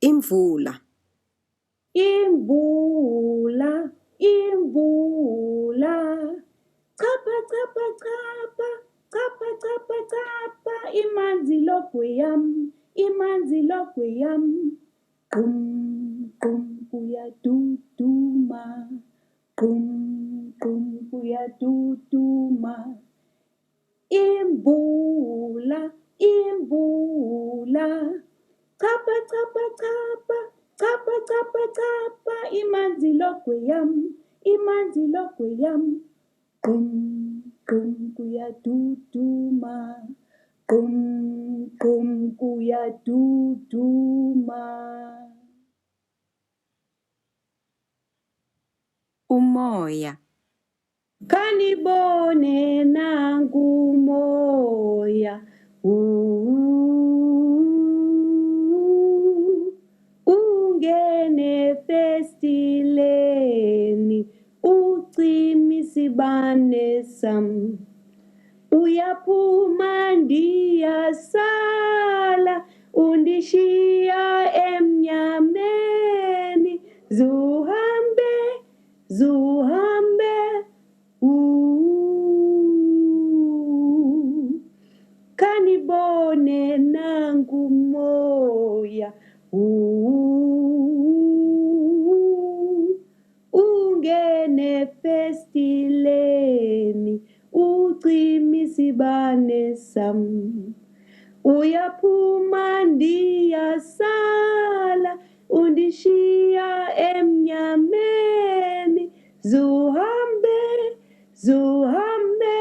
Imvula. Imvula, imvula. Chapha, chapha, chapha, chapha, chapha, chapha. Imanzi logwe yami, imanzi logwe yami. Qum, qum, kuyaduduma. Qum, qum, kuyaduduma. Imvula, imvula. Chapha, chapha, chapha, chapha, chapha, chapha. Imanzi logwe yami, imanzi logwe yami. Qum, qum, kuyaduduma. Qum, qum, kuyaduduma. Umoya. Kanibone nangu umoya. Ungene festileni, ucima isibane sami. Uyaphuma ndiyasala, undishiya emnyameni. Zuhambe, zuhambe. Kanibone nangu moya. Ungene festileni, ucima isibane sami. Uyaphuma ndiyasala, undishiya emnyameni. Zuhambe, zuhambe.